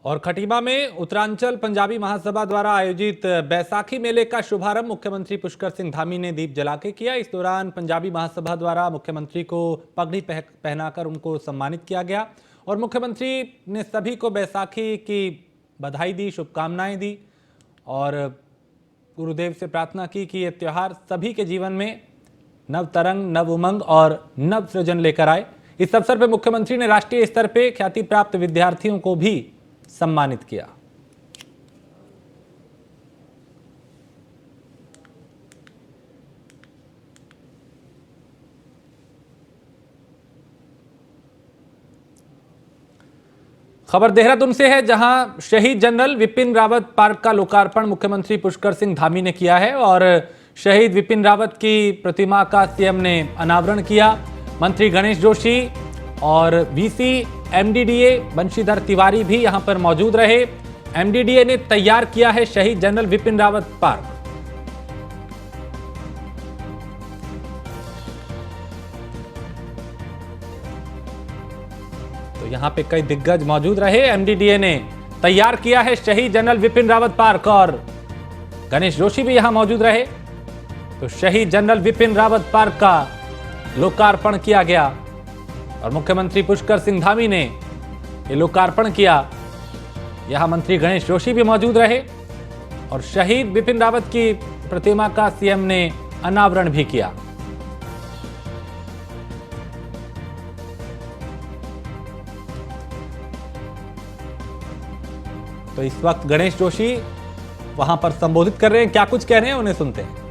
और खटीमा में उत्तरांचल पंजाबी महासभा द्वारा आयोजित बैसाखी मेले का शुभारंभ मुख्यमंत्री पुष्कर सिंह धामी ने दीप जला के किया। इस दौरान पंजाबी महासभा द्वारा मुख्यमंत्री को पगड़ी पहनाकर उनको सम्मानित किया गया और मुख्यमंत्री ने सभी को बैसाखी की बधाई दी, शुभकामनाएं दी और गुरुदेव से प्रार्थना की कि ये त्यौहार सभी के जीवन में नव तरंग, नव उमंग और नव सृजन लेकर आए। इस अवसर पर मुख्यमंत्री ने राष्ट्रीय स्तर पर ख्याति प्राप्त विद्यार्थियों को भी सम्मानित किया। खबर देहरादून से है, जहां शहीद जनरल विपिन रावत पार्क का लोकार्पण मुख्यमंत्री पुष्कर सिंह धामी ने किया है और शहीद विपिन रावत की प्रतिमा का सीएम ने अनावरण किया। मंत्री गणेश जोशी और वीसी एमडीडीए बंशीधर तिवारी भी यहां पर मौजूद रहे। एमडीडीए ने तैयार किया है शहीद जनरल विपिन रावत पार्क। तो यहां पे कई दिग्गज मौजूद रहे। एमडीडीए ने तैयार किया है शहीद जनरल विपिन रावत पार्क और गणेश जोशी भी यहां मौजूद रहे। तो शहीद जनरल विपिन रावत पार्क का लोकार्पण किया गया और मुख्यमंत्री पुष्कर सिंह धामी ने ये लोकार्पण किया। यहां मंत्री गणेश जोशी भी मौजूद रहे और शहीद विपिन रावत की प्रतिमा का सीएम ने अनावरण भी किया। तो इस वक्त गणेश जोशी वहां पर संबोधित कर रहे हैं, क्या कुछ कह रहे हैं उन्हें सुनते हैं।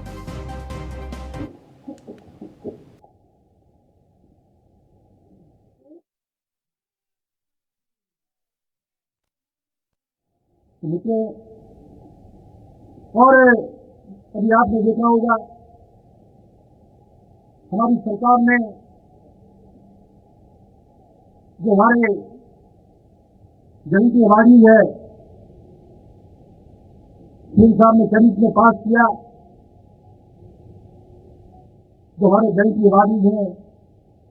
मित्रों, और अभी आपने देखा होगा हमारी सरकार ने जो हमारे जन की आबादी है सिंह साहब ने करीब में पास किया। जो हमारे जन की आबादी है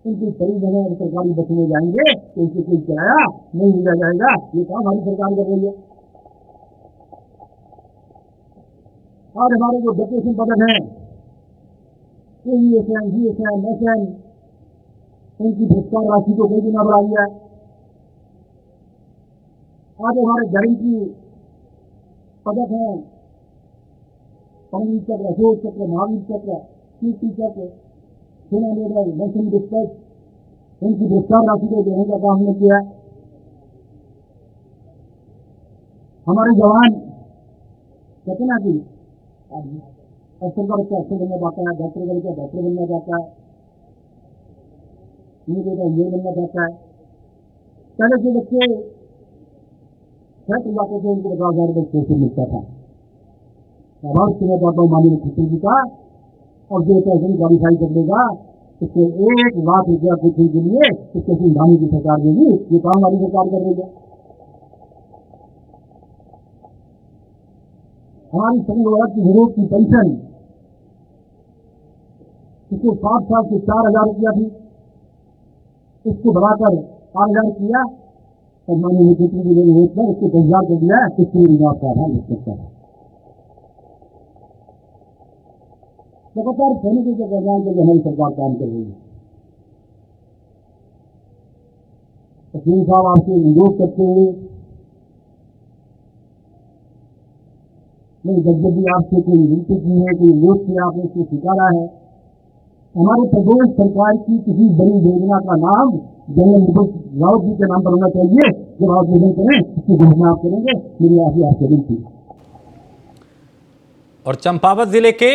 उनकी सही जगह सरकारी बस में जाएंगे तो इसे कोई किराया नहीं दिया जाएगा। ये काम हमारी सरकार कर रही है। और हमारे जो डेप्यूटेशन पदक हैं एएसएन, जीएसएन, एसएन, उनकी पुरस्कार राशि को कई गुना बढ़ाई है। आज हमारे गारंटी पदक हैं परमवीर चक्र, अशोक चक्र, महावीर चक्र, कीर्ति चक्र, सेना मेडल, नेशनल डिस्ट्रिक्ट, उनकी पुरस्कार राशि को देने का काम हमने किया। हमारे जवान कितना की अफसर का बच्चा अफसर बनना चाहता है, डॉक्टर का बच्चा डॉक्टर बनना चाहता है, इंजीनियर बनना चाहता है। पहले के बच्चे सेट जाते थे, उनको 50,000 रुपये पैसे मिलता था। आभार सुना चाहता हूँ माननीय मुख्यमंत्री जी का, और जो पैसे क्वालिफाई कर लेगा उसको 1 लाख रुपया कोचिंग के लिए उसको सिंह धामी की सरकार देगी। ये काम हमारी सरकार कर रही है। हमारी सभी वर्ग की विरोध की पेंशन इसको 7 साल से 4,000 रुपया थी, इसको बढ़ाकर 8,000 किया और माननीय मुख्यमंत्री जी ने विरोध पर इसको 10,000 कर दिया। इसके लिए का आभार व्यक्त करता है। लगातार सैनिकों के कल्याण के लिए हमारी सरकार काम कर रही है। सिंह साहब आपसे विरोध करते हुए नहीं, जब भी आपसे कोई विनती की है, कोई विरोध किया, आपने उसको स्वीकारा है। हमारे प्रदेश सरकार की किसी बड़ी योजना का नाम जनरल विपिन रावत जी के नाम पर होना चाहिए। जब आप निधन करें इसकी घोषणा आप करेंगे। मेरी आपसे विनती। और चंपावत जिले के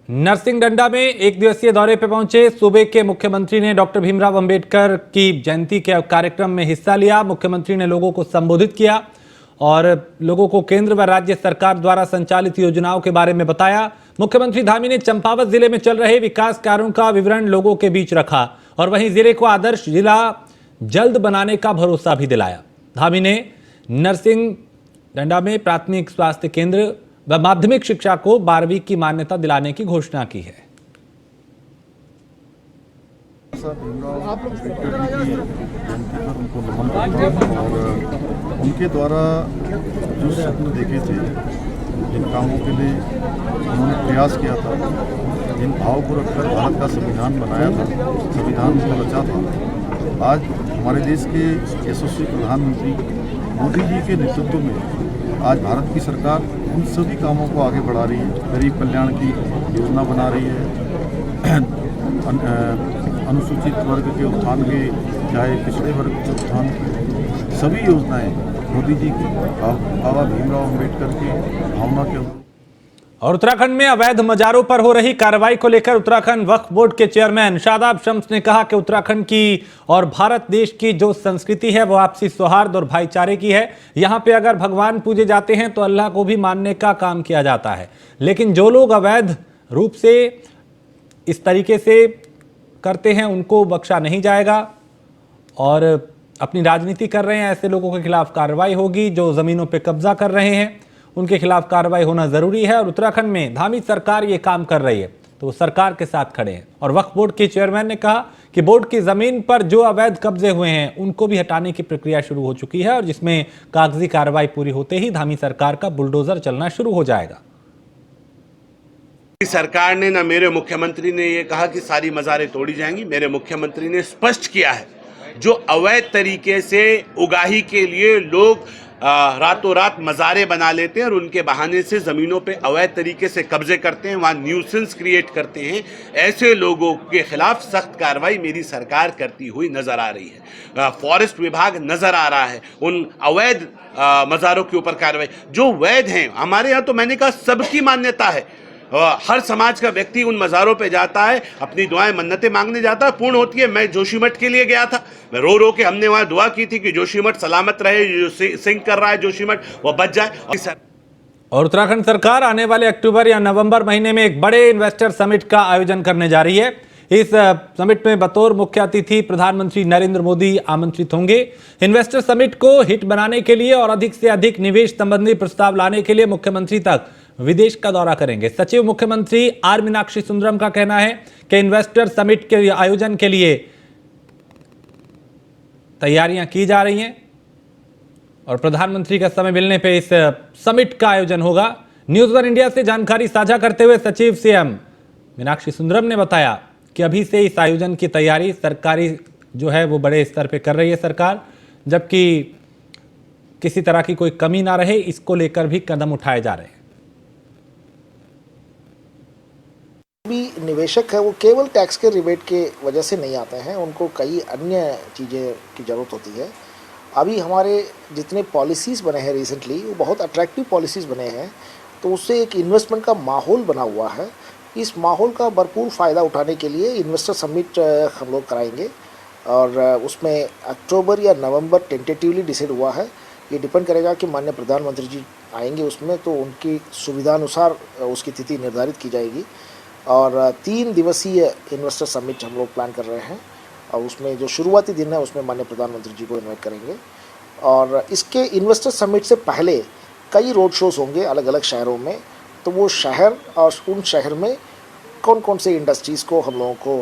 नरसिंहडंडा में 1 दिवसीय दौरे पर पहुंचे सूबे के मुख्यमंत्री ने डॉक्टर भीमराव अंबेडकर की जयंती के कार्यक्रम में हिस्सा लिया। मुख्यमंत्री ने लोगों को संबोधित किया और लोगों को केंद्र व राज्य सरकार द्वारा संचालित योजनाओं के बारे में बताया। मुख्यमंत्री धामी ने चंपावत जिले में चल रहे विकास कार्यों का विवरण लोगों के बीच रखा और वहीं जिले को आदर्श जिला जल्द बनाने का भरोसा भी दिलाया। धामी ने नरसिंहडंडा में प्राथमिक स्वास्थ्य केंद्र व माध्यमिक शिक्षा को 12वीं की मान्यता दिलाने की घोषणा की है। आप लोग उनके द्वारा जो सपने देखे थे, जिन कामों के लिए उन्होंने प्रयास किया था, जिन भाव को रखकर भारत का संविधान बनाया था, संविधान को रचा था, आज हमारे देश के यशस्वी प्रधानमंत्री मोदी जी के नेतृत्व में आज भारत की सरकार उन सभी कामों को आगे बढ़ा रही है। गरीब कल्याण की योजना बना रही है, अनुसूचित वर्ग के उत्थान के, चाहे पिछड़े वर्ग के उत्थान की सभी योजनाएं मोदी जी की बाबा भीमराव अम्बेडकर की भावना के अनुरूप। और उत्तराखंड में अवैध मजारों पर हो रही कार्रवाई को लेकर उत्तराखंड वक्फ बोर्ड के चेयरमैन शादाब शम्स ने कहा कि उत्तराखंड की और भारत देश की जो संस्कृति है वो आपसी सौहार्द और भाईचारे की है। यहां पे अगर भगवान पूजे जाते हैं तो अल्लाह को भी मानने का काम किया जाता है, लेकिन जो लोग अवैध रूप से इस तरीके से करते हैं उनको बख्शा नहीं जाएगा और अपनी राजनीति कर रहे हैं ऐसे लोगों के खिलाफ कार्रवाई होगी। जो जमीनों पर कब्जा कर रहे हैं उनके खिलाफ कार्रवाई होना जरूरी है और उत्तराखंड में धामी सरकार ये काम कर रही है तो वो सरकार के साथ खड़े हैं। और वक्फ बोर्ड के चेयरमैन ने कहा कि बोर्ड की जमीन पर जो अवैध कब्जे हुए हैं उनको भी हटाने की प्रक्रिया शुरू हो चुकी है और जिसमें कागजी कार्रवाई पूरी होते ही धामी सरकार का बुलडोजर चलना शुरू हो जाएगा। सरकार ने ना मेरे मुख्यमंत्री ने ये कहा कि सारी मज़ारें तोड़ी जाएंगी। मेरे मुख्यमंत्री ने स्पष्ट किया है जो अवैध तरीके से उगाही के लिए लोग रातों रात मज़ारें बना लेते हैं और उनके बहाने से ज़मीनों पे अवैध तरीके से कब्जे करते हैं, वहाँ न्यूसेंस क्रिएट करते हैं, ऐसे लोगों के खिलाफ सख्त कार्रवाई मेरी सरकार करती हुई नज़र आ रही है। फॉरेस्ट विभाग नज़र आ रहा है उन अवैध मज़ारों के ऊपर कार्रवाई। जो वैध हैं हमारे यहाँ तो मैंने कहा सबकी मान्यता है, हर समाज का व्यक्ति उन मज़ारों पे जाता है, अपनी दुआएं मन्नतें मांगने जाता है, पूर्ण होती है। मैं जोशीमठ के लिए गया था, मैं रो रो के हमने वहाँ दुआ की थी कि जोशीमठ सलामत रहे, जो सिंह कर रहा है जोशीमठ वो बच जाए। और उत्तराखंड सरकार आने वाले अक्टूबर या नवंबर महीने में एक बड़े इन्वेस्टर समिट का आयोजन करने जा रही है। इस समिट में बतौर मुख्य अतिथि प्रधानमंत्री नरेंद्र मोदी आमंत्रित होंगे। इन्वेस्टर समिट को हिट बनाने के लिए और अधिक से अधिक निवेश संबंधी प्रस्ताव लाने के लिए मुख्यमंत्री तक विदेश का दौरा करेंगे। सचिव मुख्यमंत्री आर मीनाक्षी सुंदरम का कहना है कि इन्वेस्टर समिट के आयोजन के लिए तैयारियां की जा रही हैं और प्रधानमंत्री का समय मिलने पे इस समिट का आयोजन होगा। न्यूज़ वन इंडिया से जानकारी साझा करते हुए सचिव सीएम मीनाक्षी सुंदरम ने बताया कि अभी से इस आयोजन की तैयारी सरकारी जो है वो बड़े स्तर पे कर रही है सरकार, जबकि किसी तरह की कोई कमी ना रहे इसको लेकर भी कदम उठाए जा रहे हैं। भी निवेशक है वो केवल टैक्स के रिबेट के वजह से नहीं आते हैं, उनको कई अन्य चीज़ें की ज़रूरत होती है। अभी हमारे जितने पॉलिसीज़ बने हैं रिसेंटली वो बहुत अट्रैक्टिव पॉलिसीज़ बने हैं, तो उससे एक इन्वेस्टमेंट का माहौल बना हुआ है। इस माहौल का भरपूर फ़ायदा उठाने के लिए इन्वेस्टर समिट हम लोग कराएंगे और उसमें अक्टूबर या नवंबर टेंटेटिवली डिसाइड हुआ है। ये डिपेंड करेगा कि माननीय प्रधानमंत्री जी आएंगे उसमें, तो उनकी सुविधानुसार उसकी तिथि निर्धारित की जाएगी। और 3 दिवसीय इन्वेस्टर समिट हम लोग प्लान कर रहे हैं और उसमें जो शुरुआती दिन है उसमें माननीय प्रधानमंत्री जी को इन्वाइट करेंगे। और इसके इन्वेस्टर समिट से पहले कई रोड शोज़ होंगे अलग अलग शहरों में, तो वो शहर और उन शहर में कौन कौन से इंडस्ट्रीज़ को हम लोगों को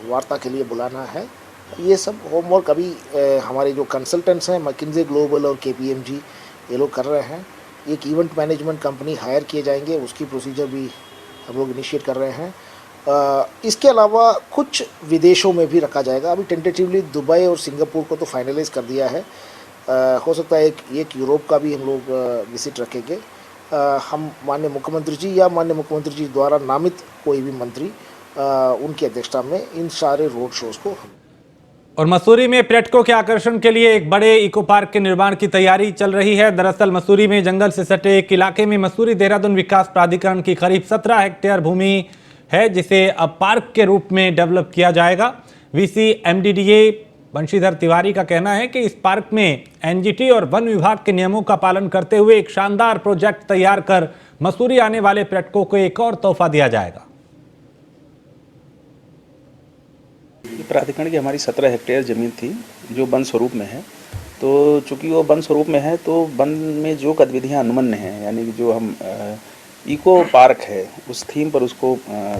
वार्ता के लिए बुलाना है, ये सब होमवर्क अभी हमारे जो कंसल्टेंट्स हैं मैकिन्से ग्लोबल और KPMG ये लोग कर रहे हैं। एक इवेंट मैनेजमेंट कंपनी हायर किए जाएंगे, उसकी प्रोसीजर भी हम लोग इनिशिएट कर रहे हैं। इसके अलावा कुछ विदेशों में भी रखा जाएगा। अभी टेंटेटिवली दुबई और सिंगापुर को तो फाइनलाइज कर दिया है, हो सकता है एक यूरोप का भी हम लोग विजिट रखेंगे। हम माननीय मुख्यमंत्री जी या माननीय मुख्यमंत्री जी द्वारा नामित कोई भी मंत्री उनकी अध्यक्षता में इन सारे रोड शोज़ को और मसूरी में पर्यटकों के आकर्षण के लिए एक बड़े इको पार्क के निर्माण की तैयारी चल रही है। दरअसल मसूरी में जंगल से सटे एक इलाके में मसूरी देहरादून विकास प्राधिकरण की करीब 17 हेक्टेयर भूमि है जिसे अब पार्क के रूप में डेवलप किया जाएगा। VC MDDA बंशीधर तिवारी का कहना है कि इस पार्क में NGT और वन विभाग के नियमों का पालन करते हुए एक शानदार प्रोजेक्ट तैयार कर मसूरी आने वाले पर्यटकों को एक और तोहफा दिया जाएगा। प्राधिकरण की हमारी 17 हेक्टेयर ज़मीन थी जो वन स्वरूप में है, तो चूँकि वो वन स्वरूप में है तो वन में जो गतिविधियाँ अनुमन्य हैं, यानी कि जो हम इको पार्क है उस थीम पर उसको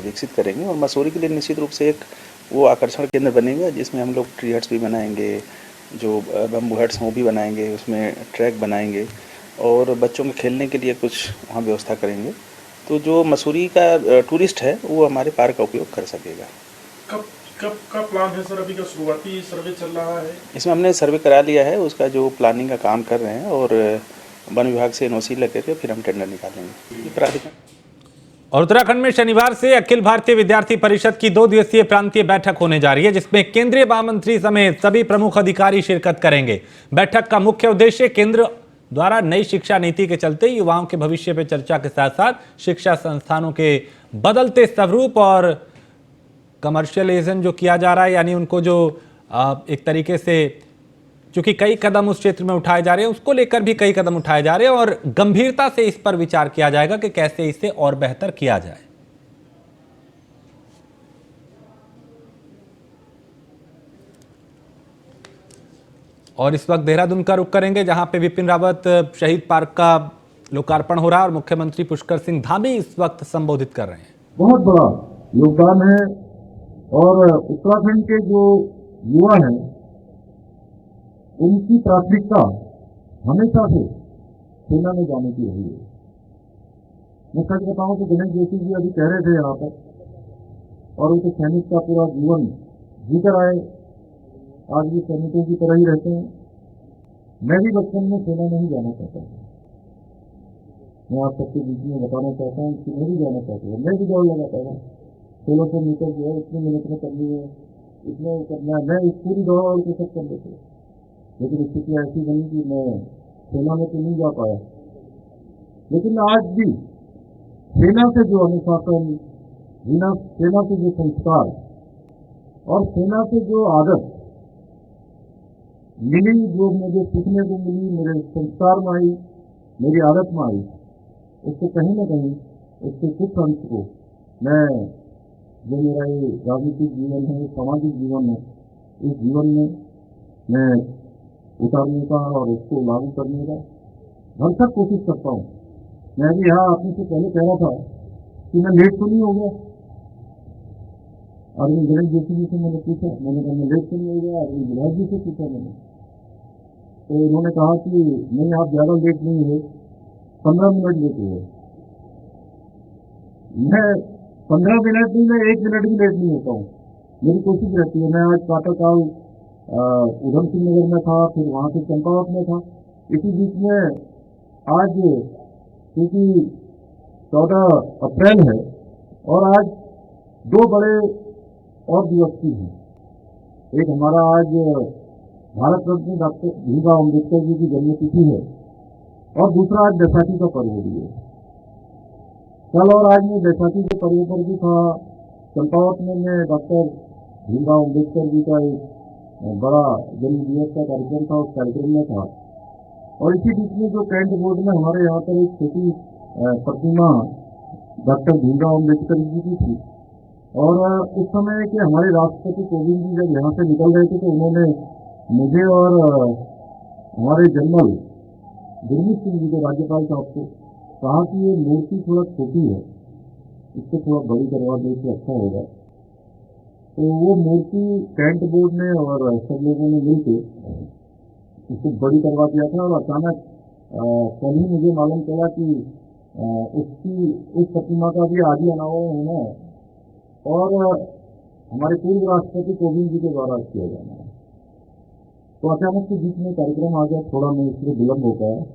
विकसित करेंगे और मसूरी के लिए निश्चित रूप से एक वो आकर्षण केंद्र बनेगा जिसमें हम लोग ट्री हट्स भी बनाएंगे जो बम्बू हट्स हैं वो भी बनाएंगे, उसमें ट्रैक बनाएंगे और बच्चों के खेलने के लिए कुछ वहाँ व्यवस्था करेंगे। तो जो मसूरी का टूरिस्ट है वो हमारे पार्क का उपयोग कर सकेगा। कब कब का प्लान है सर? अभी का शुरुआती सर्वे चल रहा है? इसमें हमने सर्वे करा लिया है, उसका जो प्लानिंग का काम कर रहे हैं और वन विभाग से एनओसी लेकर के फिर हम टेंडर निकालेंगे। ये प्राधिकरण। और उत्तराखंड में शनिवार से अखिल भारतीय विद्यार्थी परिषद की 2 दिवसीय प्रांतीय बैठक होने जा रही है, जिसमें केंद्रीय महामंत्री समेत सभी प्रमुख अधिकारी शिरकत करेंगे। बैठक का मुख्य उद्देश्य केंद्र द्वारा नई शिक्षा नीति के चलते युवाओं के भविष्य पर चर्चा के साथ साथ शिक्षा संस्थानों के बदलते स्वरूप और कमर्शियलाइजेशन जो किया जा रहा है, यानी उनको जो एक तरीके से चूंकि कई कदम उस क्षेत्र में उठाए जा रहे हैं, उसको लेकर भी कई कदम उठाए जा रहे हैं और गंभीरता से इस पर विचार किया जाएगा कि कैसे इसे और बेहतर किया जाए। और इस वक्त देहरादून का रुख करेंगे, जहां पे विपिन रावत शहीद पार्क का लोकार्पण हो रहा है और मुख्यमंत्री पुष्कर सिंह धामी इस वक्त संबोधित कर रहे हैं। बहुत बड़ा योगदान है और उत्तराखंड के जो युवा हैं उनकी प्राथमिकता हमेशा से सेना में जाने की रही है। मैं सच बताऊं तो गणेश जोशी जी अभी कह रहे थे यहाँ पर, और उनके सैनिक का पूरा जीवन जीकर आए, आज भी सैनिकों की तरह ही रहते हैं। मैं भी बचपन में सेना नहीं जाना चाहता हूँ। मैं आप सबके बीच में बताना चाहता हूँ कि मैं भी जाना चाहता हूँ। मैं भी दौड़ लगाता था, 1600 मीटर जो है इतने मिनट में करनी है, इतने करना है। मैं इस पूरी दौड़ के सब कर लेते, लेकिन स्थिति ऐसी बनी कि मैं सेना में तो नहीं जा पाया। लेकिन आज भी सेना से जो अनुशासन, सेना से जो संस्कार और सेना से जो आदत मिली, जो मुझे सीखने को मिली, मेरे संस्कार में आई, मेरी आदत में आई, उससे कहीं ना कहीं उसके कुछ अंश को मैं, जो मेरा ये राजनीतिक जीवन है, सामाजिक जीवन है, इस जीवन में मैं उतारने का और उसको लागू करने का भरसक कोशिश करता हूँ। मैं भी यहाँ आपने से पहले कह रहा था कि मैं लेट तो नहीं हो गया। अरविंद गणेश जोशी जी से मैंने पूछा, मैंने कहा मैं लेट तो नहीं हो गया। अरविंद विधायक जी से पूछा मैंने, तो उन्होंने कहा कि नहीं आप ज़्यादा लेट नहीं हुए, 15 मिनट लेट हुए। मैं 15 मिनट नहीं, मैं 1 मिनट भी लेट नहीं होता हूँ। मेरी कोशिश रहती है। मैं आज प्रातःकाल उधम सिंह नगर में था, फिर वहाँ से चंपावत में था। इसी बीच में आज क्योंकि 14 अप्रैल है और आज 2 बड़े और दिवस की हैं। एक हमारा आज भारत रत्न डॉक्टर भीमराव अम्बेडकर जी की जन्मतिथि है और दूसरा आज बैसाखी का पर्व भी है। कल और आज में बैसाखी के पर्व पर भी था। चंपावत में मैं डॉक्टर भीमराव अम्बेडकर जी का एक बड़ा जन्म दिवस का कार्यक्रम था, उस कार्यक्रम में था। और इसी बीच में जो कैंट बोर्ड में हमारे यहाँ पर एक छोटी प्रतिमा डॉक्टर भीमराव अम्बेडकर जी की थी। और उस समय के हमारे राष्ट्रपति कोविंद जी जब यहाँ से निकल रहे थे तो उन्होंने मुझे और हमारे जनरल गुरमीत सिंह जी को, राज्यपाल साहब को, कहा कि ये मूर्ति थोड़ा छोटी है, इसको थोड़ा बड़ी करवा दे तो अच्छा होगा। तो वो मूर्ति कैंट बोर्ड ने और सब लोगों ने मिलकर उसको बड़ी करवा दिया था। और अचानक कल ही मुझे मालूम चला कि उस प्रतिमा का भी आदि अनावरण होना है और हमारे पूर्व राष्ट्रपति कोविंद जी के द्वारा किया जाना है। तो अचानक के बीच में कार्यक्रम आ गया, थोड़ा मैं इसलिए विलम्ब होता है।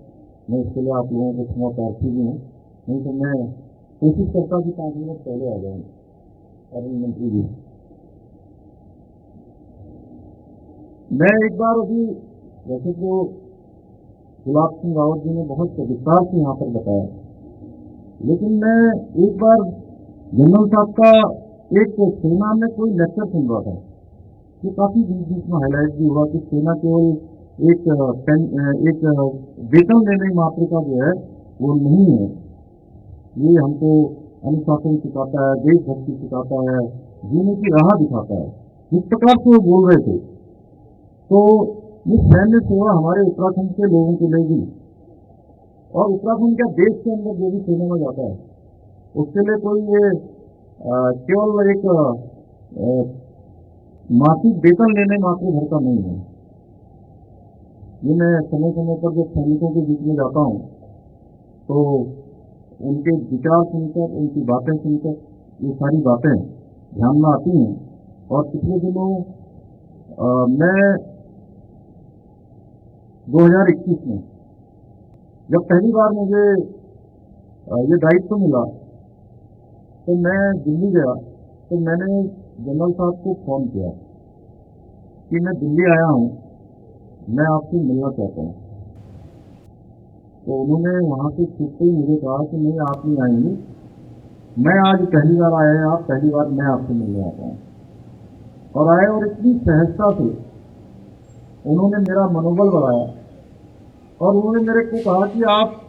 मैं इसके लिए आप लोगों को क्षमा प्रार्थी भी हूँ, नहीं तो मैं कोशिश करता कि 5 मिनट पहले आ जाऊँ। अरुण मंत्री जी, मैं एक बार अभी, वैसे तो गुलाब सिंह रावत जी ने बहुत विस्तार से यहाँ पर बताया, लेकिन मैं एक बार जनरल साहब का एक सेना में कोई लेक्चर सुन रहा था, ये काफ़ी बीच बीच में हाईलाइट भी हुआ कि सेना केवल एक वेतन लेने मात्र का जो है वो नहीं है। ये हमको अनुशासन सिखाता है, देशभक्ति सिखाता है, जीने की राह दिखाता है। जिस प्रकार से वो बोल रहे थे, तो ये सैन्य सेवा हमारे उत्तराखंड के लोगों के लिए भी, और उत्तराखंड के देश के अंदर जो भी सेना में जाता है उसके लिए कोई ये केवल एक मासिक वेतन लेने मात्र भर का नहीं है। ये मैं समय समय पर जब सैनिकों के बीच में जाता हूँ तो उनके विचार सुनकर, उनकी बातें सुनकर ये सारी बातें ध्यान में आती हैं। और पिछले दिनों मैं 2021 में जब पहली बार मुझे ये दायित्व मिला तो मैं दिल्ली गया, तो मैंने जनरल साहब को फ़ोन किया कि मैं दिल्ली आया हूँ, मैं आपसे मिलना चाहता हूँ। तो उन्होंने वहाँ से छूटते ही मुझे कहा कि नहीं, आप नहीं आएंगे, मैं आज पहली बार आया है, आप पहली बार मैं आपसे मिलने आता हूँ। और आए और इतनी सहजता से उन्होंने मेरा मनोबल बढ़ाया और उन्होंने मेरे को कहा कि आप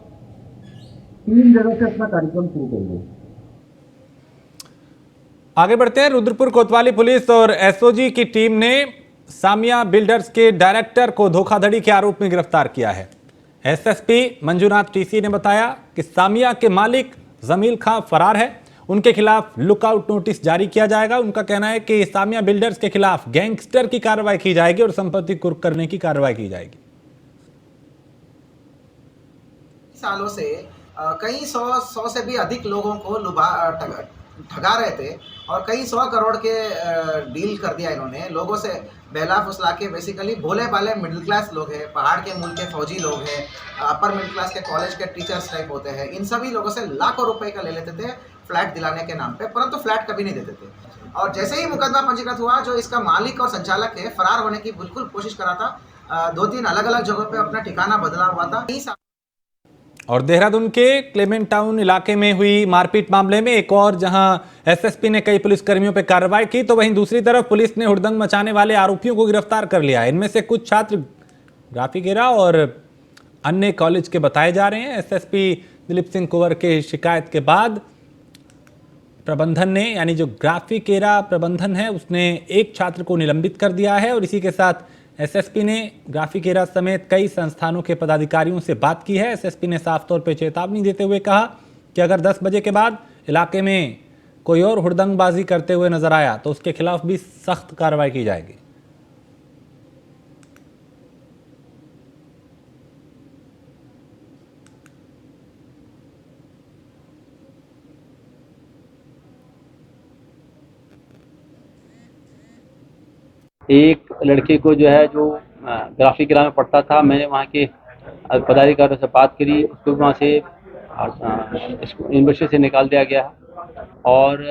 3 जगह से अपना कार्यक्रम शुरू करिए। आगे बढ़ते हैं। रुद्रपुर कोतवाली पुलिस और एसओजी की टीम ने सामिया बिल्डर्स के डायरेक्टर को धोखाधड़ी के आरोप में गिरफ्तार किया है। एसएसपी मंजूनाथ टीसी ने बताया कि सामिया के मालिक जमील खां फरार है, उनके खिलाफ लुकआउट नोटिस जारी किया जाएगा। उनका कहना है कि सामिया बिल्डर्स के खिलाफ गैंगस्टर की कार्रवाई की जाएगी और संपत्ति कुर्क करने की कार्रवाई की जाएगी। सालों से कई सौ से भी अधिक लोगों को ठगा रहे थे और कई 100 करोड़ के डील कर दिया इन्होंने। लोगों से बहला फुसला के बेसिकली भोले भाले मिडिल क्लास लोग हैं, पहाड़ के मूल के फौजी लोग हैं, अपर मिडिल क्लास के कॉलेज के टीचर्स टाइप होते हैं, इन सभी लोगों से लाखों रुपए का ले लेते थे फ्लैट दिलाने के नाम पे, परंतु फ्लैट कभी नहीं देते थे। और जैसे ही मुकदमा पंजीकृत हुआ, जो इसका मालिक और संचालक है फरार होने की बिल्कुल कोशिश करा था। 2-3 अलग अलग जगहों पे अपना ठिकाना बदला हुआ था। और देहरादून के क्लेमेंट टाउन इलाके में हुई मारपीट मामले में एक और जहां एसएसपी ने कई पुलिसकर्मियों पर कार्रवाई की, तो वहीं दूसरी तरफ पुलिस ने हुड़दंग मचाने वाले आरोपियों को गिरफ्तार कर लिया। इनमें से कुछ छात्र ग्राफिकेरा और अन्य कॉलेज के बताए जा रहे हैं। एसएसपी दिलीप सिंह कुंवर के शिकायत के बाद प्रबंधन ने, यानी जो ग्राफिकेरा प्रबंधन है, उसने एक छात्र को निलंबित कर दिया है। और इसी के साथ एसएसपी ने ग्राफिकेरा समेत कई संस्थानों के पदाधिकारियों से बात की है। एसएसपी ने साफ तौर पर चेतावनी देते हुए कहा कि अगर 10 बजे के बाद इलाके में कोई और हुड़दंगबाजी करते हुए नजर आया तो उसके खिलाफ भी सख्त कार्रवाई की जाएगी। एक लड़के को जो है, जो ग्राफिकेरा में पढ़ता था, मैंने वहाँ के पदाधिकारियों से बात करी, उसको वहाँ से यूनिवर्सिटी से निकाल दिया गया है। और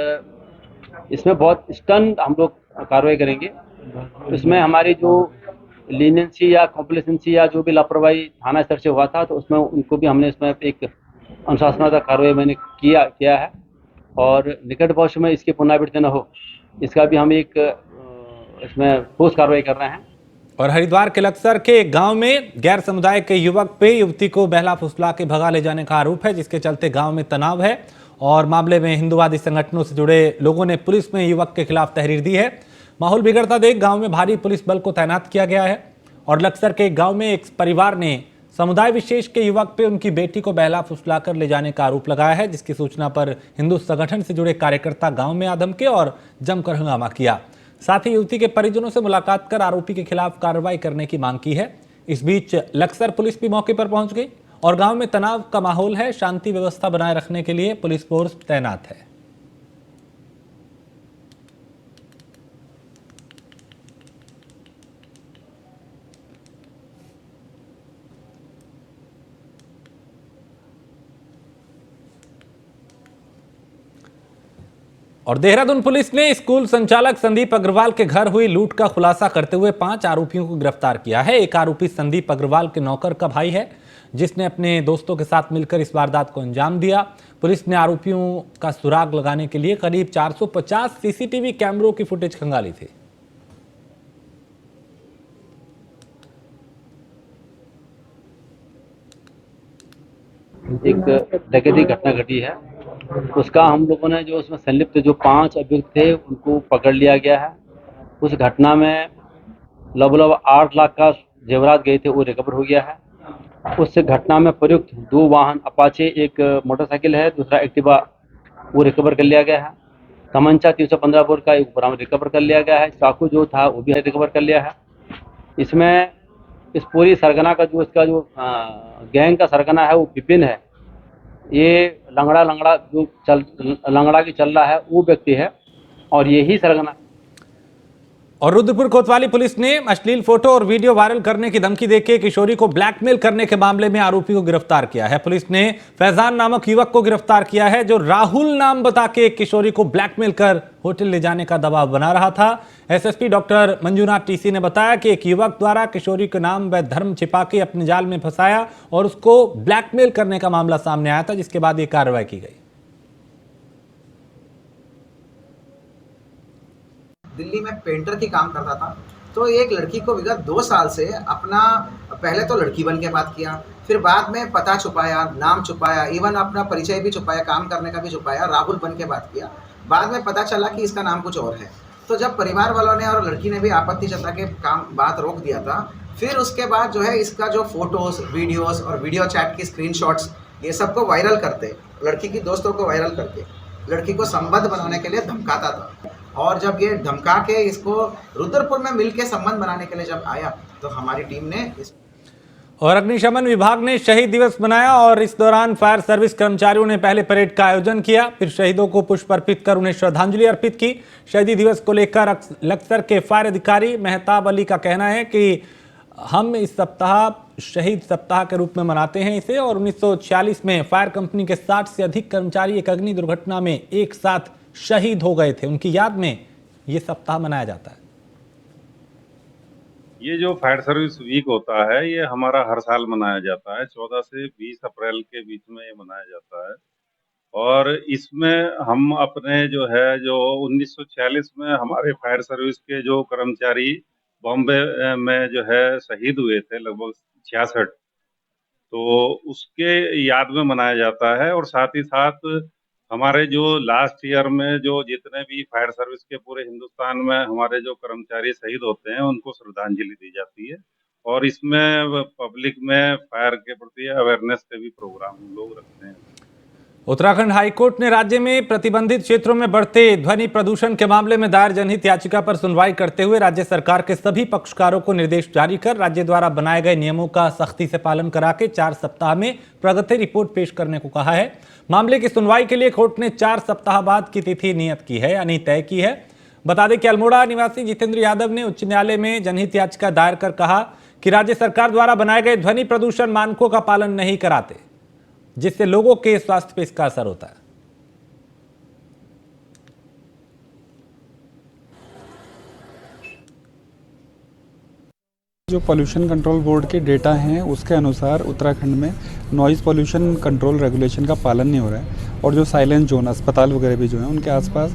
इसमें बहुत स्टर्न हम लोग कार्रवाई करेंगे। इसमें हमारी जो लीनेंसी या कॉम्प्लेसेंसी या जो भी लापरवाही थाना स्तर से हुआ था, तो उसमें उनको भी हमने इसमें एक अनुशासनात्मक कार्रवाई मैंने किया है। और निकट भविष्य में इसकी पुनरावृत्ति न हो, इसका भी हम एक इसमें ठोस कार्रवाई कर रहे हैं। और हरिद्वार के लक्सर के एक गांव में गैर समुदाय के युवक पे युवती को बहला फुसला के भगा ले जाने का आरोप है, जिसके चलते गांव में तनाव है। और मामले में हिंदुवादी संगठनों से जुड़े लोगों ने पुलिस में युवक के खिलाफ तहरीर दी है। माहौल बिगड़ता देख गांव में भारी पुलिस बल को तैनात किया गया है। और लक्सर के एक गांव में एक परिवार ने समुदाय विशेष के युवक पे उनकी बेटी को बहला फुसला कर ले जाने का आरोप लगाया है, जिसकी सूचना पर हिंदू संगठन से जुड़े कार्यकर्ता गांव में आ धमके और जमकर हंगामा किया। साथ ही युवती के परिजनों से मुलाकात कर आरोपी के खिलाफ कार्रवाई करने की मांग की है। इस बीच लक्सर पुलिस भी मौके पर पहुंच गई और गांव में तनाव का माहौल है। शांति व्यवस्था बनाए रखने के लिए पुलिस फोर्स तैनात है। और देहरादून पुलिस ने स्कूल संचालक संदीप अग्रवाल के घर हुई लूट का खुलासा करते हुए 5 आरोपियों को गिरफ्तार किया है। एक आरोपी संदीप अग्रवाल के नौकर का भाई है, जिसने अपने दोस्तों के साथ मिलकर इस वारदात को अंजाम दिया। पुलिस ने आरोपियों का सुराग लगाने के लिए करीब 450 सीसीटीवी कैमरों की फुटेज खंगाली थी। एक डकैती घटना घटी है, उसका हम लोगों ने जो उसमें संलिप्त जो 5 अभियुक्त थे उनको पकड़ लिया गया है। उस घटना में लगभग 8 लाख का जेवरात गए थे, वो रिकवर हो गया है। उस घटना में प्रयुक्त 2 वाहन अपाचे, एक मोटरसाइकिल है, दूसरा एक्टिवा, वो रिकवर कर लिया गया है। तमंचा 315 बोर का एक बरामद रिकवर कर लिया गया है। चाकू जो था वो भी रिकवर कर लिया है। इसमें इस पूरी सरगना का जो इसका जो गैंग का सरगना है वो विपिन है। ये लंगड़ा की चल रहा है वो व्यक्ति है और यही सरगना। और रुद्रपुर कोतवाली पुलिस ने अश्लील फोटो और वीडियो वायरल करने की धमकी देके किशोरी को ब्लैकमेल करने के मामले में आरोपी को गिरफ्तार किया है। पुलिस ने फैजान नामक युवक को गिरफ्तार किया है जो राहुल नाम बता के किशोरी को ब्लैकमेल कर होटल ले जाने का दबाव बना रहा था। एसएसपी डॉक्टर मंजूनाथ टीसी ने बताया कि एक युवक द्वारा किशोरी के नाम व धर्म छिपा के अपने जाल में फंसाया और उसको ब्लैकमेल करने का मामला सामने आया था, जिसके बाद यह कार्रवाई की गई। दिल्ली में पेंटर की काम करता था, तो एक लड़की को विगत 2 साल से अपना, पहले तो लड़की बन के बात किया, फिर बाद में पता छुपाया, नाम छुपाया, इवन अपना परिचय भी छुपाया, काम करने का भी छुपाया, राहुल बन के बात किया। बाद में पता चला कि इसका नाम कुछ और है। तो जब परिवार वालों ने और लड़की ने भी आपत्ति जता के बात रोक दिया था, फिर उसके बाद जो है इसका जो फोटोज़, वीडियोज़ और वीडियो चैट की स्क्रीनशॉट्स, ये सबको वायरल करते, लड़की की दोस्तों को वायरल करके लड़की को संबंध बनाने के लिए धमकाता था। और जब ये धमका के इसको रुद्रपुर में मिल के संबंध बनाने के लिए जब आया, तो हमारी टीम ने और अग्निशमन विभाग ने शहीद दिवस मनाया और इस दौरान फायर सर्विस कर्मचारियों ने पहले परेड का आयोजन किया, फिर शहीदों को पुष्प अर्पित कर उन्हें श्रद्धांजलि अर्पित की। शहीदी दिवस को लेकर लक्सर के फायर अधिकारी मेहताब अली का कहना है कि हम इस सप्ताह शहीद सप्ताह के रूप में मनाते हैं इसे, और 1946 में फायर कंपनी के 60 से अधिक कर्मचारी एक अग्नि दुर्घटना में एक साथ शहीद हो गए थे। उनकी याद में ये सप्ताह मनाया जाता है। ये जो फायर सर्विस वीक होता है ये हमारा हर साल मनाया जाता है। 14 से 20 अप्रैल के बीच में ये मनाया जाता है और इसमें हम अपने जो 1946 में हमारे फायर सर्विस के जो कर्मचारी बॉम्बे में जो है शहीद हुए थे, लगभग 66, तो उसके याद में मनाया जाता है। और साथ ही साथ हमारे जो लास्ट ईयर में जो जितने भी फायर सर्विस के पूरे हिंदुस्तान में हमारे जो कर्मचारी शहीद होते हैं उनको श्रद्धांजलि दी जाती है। और इसमें पब्लिक में फायर के प्रति अवेयरनेस के भी प्रोग्राम हम लोग रखते हैं। उत्तराखंड हाईकोर्ट ने राज्य में प्रतिबंधित क्षेत्रों में बढ़ते ध्वनि प्रदूषण के मामले में दायर जनहित याचिका पर सुनवाई करते हुए राज्य सरकार के सभी पक्षकारों को निर्देश जारी कर राज्य द्वारा बनाए गए नियमों का सख्ती से पालन करा के 4 सप्ताह में प्रगति रिपोर्ट पेश करने को कहा है। मामले की सुनवाई के लिए कोर्ट ने 4 सप्ताह बाद की तिथि नियत की है, यानी तय की है। बता दें कि अल्मोड़ा निवासी जितेंद्र यादव ने उच्च न्यायालय में जनहित याचिका दायर कर कहा कि राज्य सरकार द्वारा बनाए गए ध्वनि प्रदूषण मानकों का पालन नहीं कराते, जिससे लोगों के स्वास्थ्य पर इसका असर होता है। जो पोल्यूशन कंट्रोल बोर्ड के डेटा हैं उसके अनुसार उत्तराखंड में नॉइज़ पोल्यूशन कंट्रोल रेगुलेशन का पालन नहीं हो रहा है और जो साइलेंट जोन, अस्पताल वगैरह भी जो हैं उनके आसपास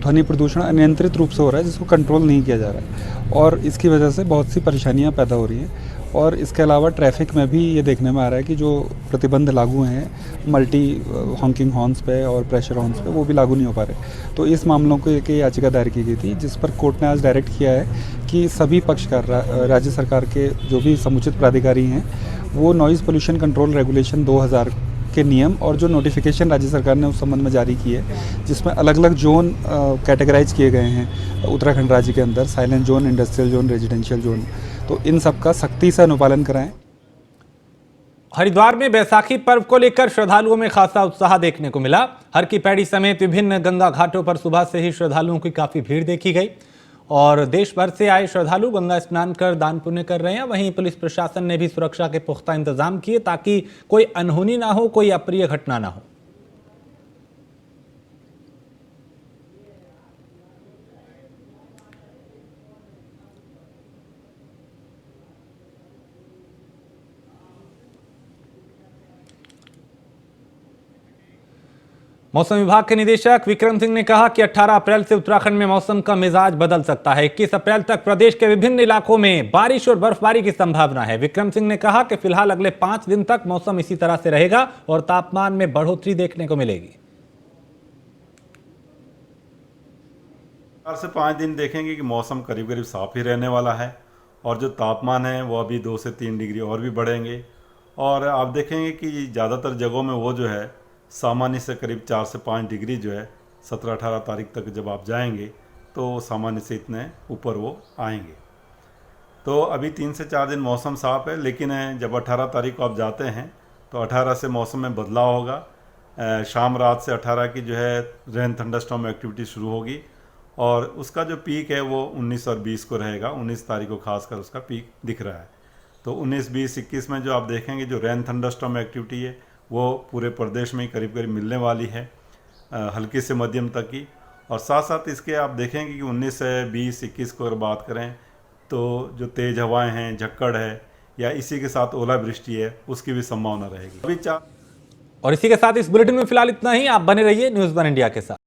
ध्वनि प्रदूषण अनियंत्रित रूप से हो रहा है, जिसको कंट्रोल नहीं किया जा रहा है और इसकी वजह से बहुत सी परेशानियां पैदा हो रही हैं। और इसके अलावा ट्रैफिक में भी ये देखने में आ रहा है कि जो प्रतिबंध लागू हैं मल्टी हॉकिंग हॉर्न्स पे और प्रेशर हॉर्न्स पे, वो भी लागू नहीं हो पा रहे। तो इस मामलों को लेकर याचिका दायर की गई थी, जिस पर कोर्ट ने आज डायरेक्ट किया है कि सभी पक्षकार राज्य सरकार के जो भी समुचित प्राधिकारी हैं वो नॉइज़ पोल्यूशन कंट्रोल रेगुलेशन 2000 के नियम और जो नोटिफिकेशन राज्य सरकार ने उस संबंध में जारी की है, जिसमें अलग अलग जोन कैटेगराइज किए गए हैं उत्तराखंड राज्य के अंदर, silent zone, industrial zone, residential zone, तो इन सब का सख्ती से अनुपालन कराएं। हरिद्वार में बैसाखी पर्व को लेकर श्रद्धालुओं में खासा उत्साह देखने को मिला। हर की पैड़ी समेत विभिन्न गंगा घाटों पर सुबह से ही श्रद्धालुओं की काफी भीड़ देखी गई और देश भर से आए श्रद्धालु गंगा स्नान कर दान पुण्य कर रहे हैं। वहीं पुलिस प्रशासन ने भी सुरक्षा के पुख्ता इंतजाम किए ताकि कोई अनहोनी ना हो, कोई अप्रिय घटना ना हो। मौसम विभाग के निदेशक विक्रम सिंह ने कहा कि 18 अप्रैल से उत्तराखंड में मौसम का मिजाज बदल सकता है। 21 अप्रैल तक प्रदेश के विभिन्न इलाकों में बारिश और बर्फबारी की संभावना है। विक्रम सिंह ने कहा कि फिलहाल अगले 5 दिन तक मौसम इसी तरह से रहेगा और तापमान में बढ़ोतरी देखने को मिलेगी। 4 से 5 दिन देखेंगे कि मौसम करीब करीब साफ ही रहने वाला है और जो तापमान है वो अभी 2 से 3 डिग्री और भी बढ़ेंगे। और आप देखेंगे कि ज़्यादातर जगहों में वो जो है सामान्य से करीब 4 से 5 डिग्री जो है 17-18 तारीख तक जब आप जाएंगे तो सामान्य से इतने ऊपर वो आएंगे। तो अभी 3 से 4 दिन मौसम साफ है, लेकिन जब 18 तारीख को आप जाते हैं तो 18 से मौसम में बदलाव होगा। शाम रात से 18 की जो है रेन थंडरस्टॉर्म एक्टिविटी शुरू होगी और उसका जो पीक है वो 19 और 20 को रहेगा। 19 तारीख को खासकर उसका पीक दिख रहा है। तो 19, 20, 21 में जो आप देखेंगे जो रेन थंडरस्टॉर्म एक्टिविटी है वो पूरे प्रदेश में करीब करीब मिलने वाली है, हल्की से मध्यम तक की। और साथ साथ इसके आप देखेंगे कि 19 से 20, 21 को अगर बात करें तो जो तेज़ हवाएं हैं, झक्कड़ है या इसी के साथ ओलावृष्टि है, उसकी भी संभावना रहेगी। अभी और इसी के साथ इस बुलेटिन में फिलहाल इतना ही। आप बने रहिए न्यूज़ वन इंडिया के साथ।